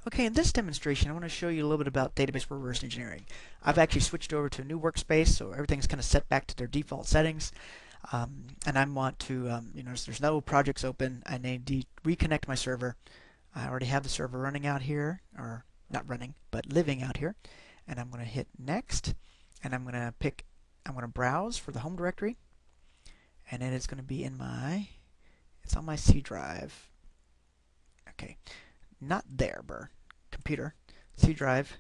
Okay, in this demonstration, I want to show you a little bit about database reverse engineering. I've actually switched over to a new workspace, so everything's kind of set back to their default settings. And I want to, there's no projects open. I need to reconnect my server. I already have the server running out here, or not running, but living out here. And I'm going to hit next, and I'm going to browse for the home directory, and then it's going to be it's on my C drive. Okay. Not there, computer, C drive,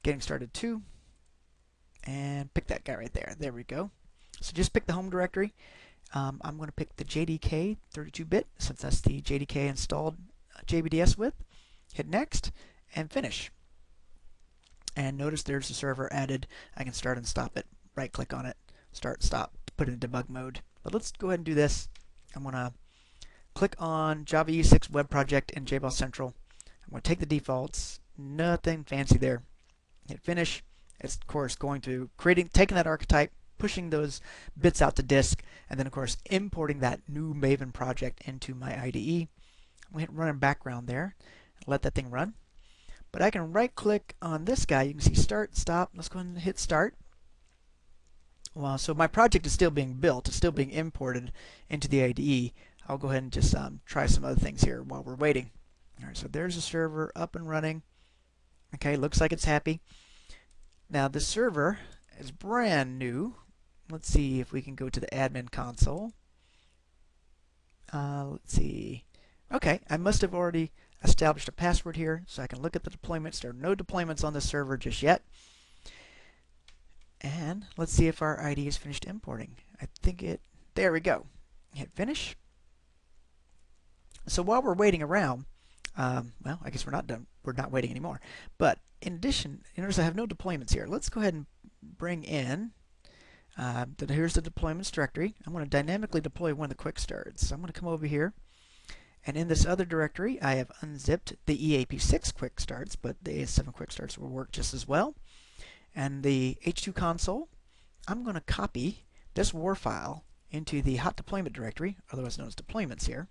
getting started 2, and pick that guy right there. There we go. So just pick the home directory. I'm going to pick the JDK 32-bit since that's the JDK installed JBDS with. Hit next and finish. And notice there's the server added. I can start and stop it. Right click on it, start, stop, put it in debug mode. But let's go ahead and do this. I'm going to click on Java E6 Web Project in JBoss Central. I'm going to take the defaults, nothing fancy there. Hit finish. It's of course going to taking that archetype, pushing those bits out to disk, and then of course importing that new Maven project into my IDE. I'm going to hit run in background there, let that thing run. But I can right click on this guy. You can see start, stop. Let's go ahead and hit start. Well, so my project is still being built. It's still being imported into the IDE. I'll go ahead and just try some other things here while we're waiting. Alright, so there's the server up and running. Okay, looks like it's happy. Now the server is brand new. Let's see if we can go to the admin console. Let's see. Okay, I must have already established a password here, so I can look at the deployments. There are no deployments on the server just yet. And let's see if our IDE is finished importing. There we go. Hit finish. So while we're waiting around, well, I guess we're not done. We're not waiting anymore. But in addition, notice I have no deployments here. Let's go ahead and bring in, here's the deployments directory. I'm going to dynamically deploy one of the quick starts. So I'm going to come over here, and in this other directory, I have unzipped the EAP6 quick starts, but the AS7 quick starts will work just as well. And the H2 console, I'm going to copy this war file into the hot deployment directory, otherwise known as deployments here.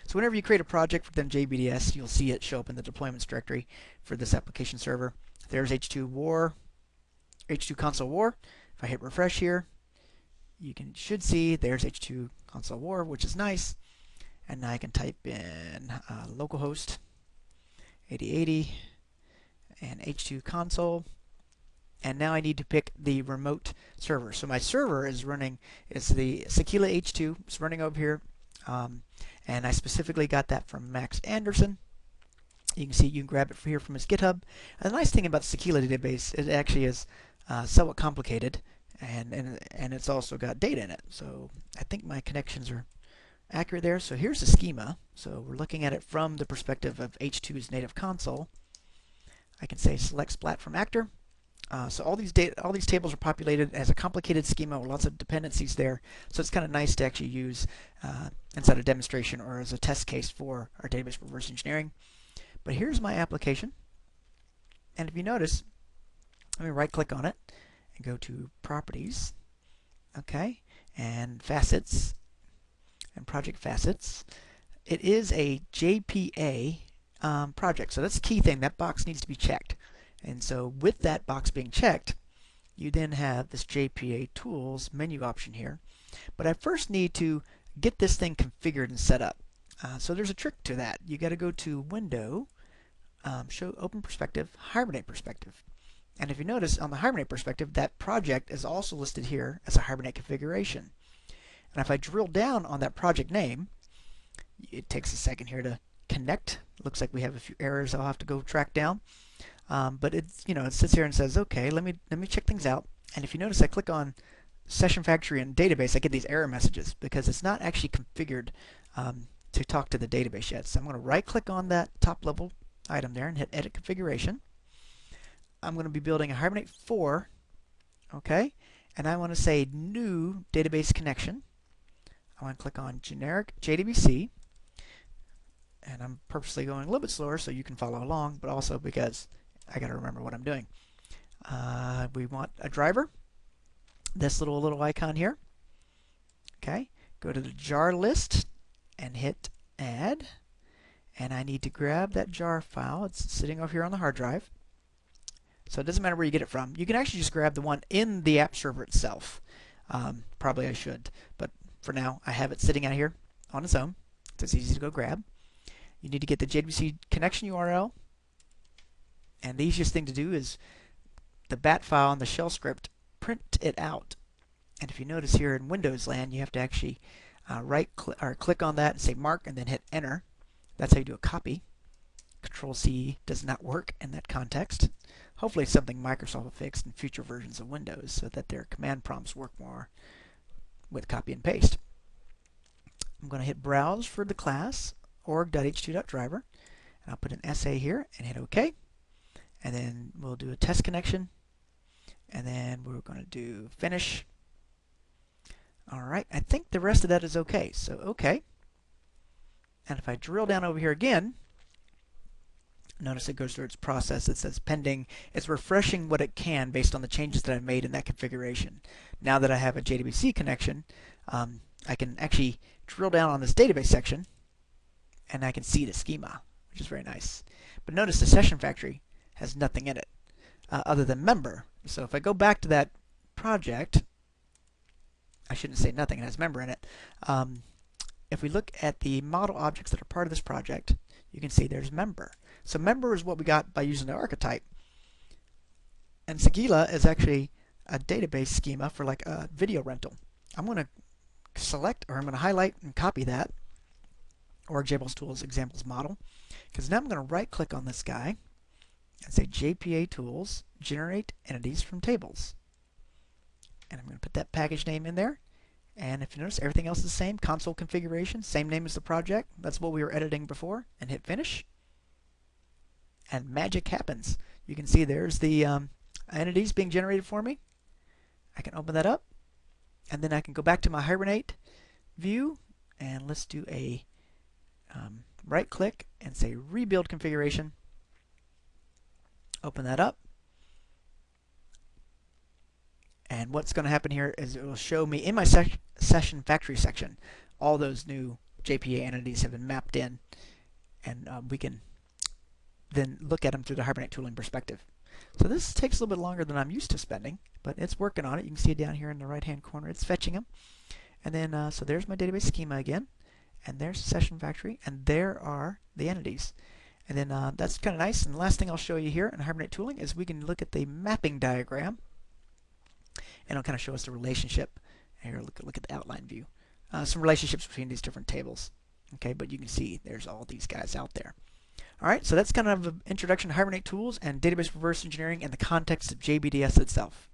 So whenever you create a project for JBDS, you'll see it show up in the deployments directory for this application server. There's H2 war, H2 console war. If I hit refresh here, you should see there's H2 console war, which is nice. And now I can type in localhost 8080 and H2 console. And now I need to pick the remote server. So my server is running, it's the Sakila H2. It's running over here. And I specifically got that from Max Anderson. You can see you can grab it here from his GitHub. And the nice thing about the Sakila database, it actually is somewhat complicated, and it's also got data in it. So I think my connections are accurate there. So here's the schema. So we're looking at it from the perspective of H2's native console. I can say select splat from actor. So all these tables are populated as a complicated schema with lots of dependencies there. So it's kind of nice to actually use inside a demonstration or as a test case for our database reverse engineering. But here's my application. And if you notice, let me right click on it and go to properties. Okay, and facets and project facets. It is a JPA project. So that's the key thing. That box needs to be checked. And so with that box being checked, you then have this JPA Tools menu option here. But I first need to get this thing configured and set up. So there's a trick to that. You got to go to Window, Show Open Perspective, Hibernate Perspective. And if you notice on the Hibernate Perspective, that project is also listed here as a Hibernate Configuration. And if I drill down on that project name, it takes a second here to connect. Looks like we have a few errors I'll have to go track down. But it's, it sits here and says, okay, let me check things out. And if you notice, I click on Session Factory and Database, I get these error messages because it's not actually configured to talk to the database yet. So I'm going to right-click on that top-level item there and hit Edit Configuration. I'm going to be building a Hibernate 4, okay? And I want to say New Database Connection. I want to click on Generic JDBC. And I'm purposely going a little bit slower so you can follow along, but also because I got to remember what I'm doing. We want a driver. This little icon here. Okay. Go to the jar list and hit Add. and I need to grab that jar file. It's sitting over here on the hard drive. So it doesn't matter where you get it from. You can actually just grab the one in the app server itself. Probably I should, but for now I have it sitting out here on its own. So it's easy to go grab. You need to get the JBDC connection URL, and the easiest thing to do is the bat file and the shell script, print it out. And if you notice here in Windows land, you have to actually click on that and say mark and then hit enter. That's how you do a copy. Control-C does not work in that context. Hopefully it's something Microsoft will fix in future versions of Windows so that their command prompts work more with copy and paste. I'm going to hit browse for the class org.h2.driver, and I'll put an SA here and hit OK. And then we'll do a test connection, and then we're going to do finish. Alright, I think the rest of that is okay, so OK. And if I drill down over here again, notice it goes through its process. It says pending. It's refreshing what it can based on the changes that I've made in that configuration. Now that I have a JDBC connection, I can actually drill down on this database section, and I can see the schema, which is very nice. But notice the session factory has nothing in it other than member. So if I go back to that project, I shouldn't say nothing, it has member in it. If we look at the model objects that are part of this project, you can see there's member. So member is what we got by using the archetype. And Sakila is actually a database schema for like a video rental. I'm going to select, or I'm going to highlight and copy that, or JBoss Tools examples model, because now I'm going to right click on this guy and say JPA Tools, generate entities from tables. And I'm going to put that package name in there. And if you notice, everything else is the same. Console configuration, same name as the project. That's what we were editing before. And hit finish. And magic happens. You can see there's the entities being generated for me. I can open that up. And then I can go back to my Hibernate view. And let's do a right click and say rebuild configuration. Open that up. And what's going to happen here is it will show me in my session factory section all those new JPA entities have been mapped in, and we can then look at them through the Hibernate tooling perspective. So this takes a little bit longer than I'm used to spending, but it's working on it. You can see it down here in the right hand corner. It's fetching them. And then so there's my database schema again, and there's the session factory, and there are the entities. And then that's kind of nice. And the last thing I'll show you here in Hibernate tooling is we can look at the mapping diagram. And it'll kind of show us the relationship. Here, look at the outline view. Some relationships between these different tables. Okay, but you can see there's all these guys out there. All right, so that's kind of an introduction to Hibernate tools and database reverse engineering in the context of JBDS itself.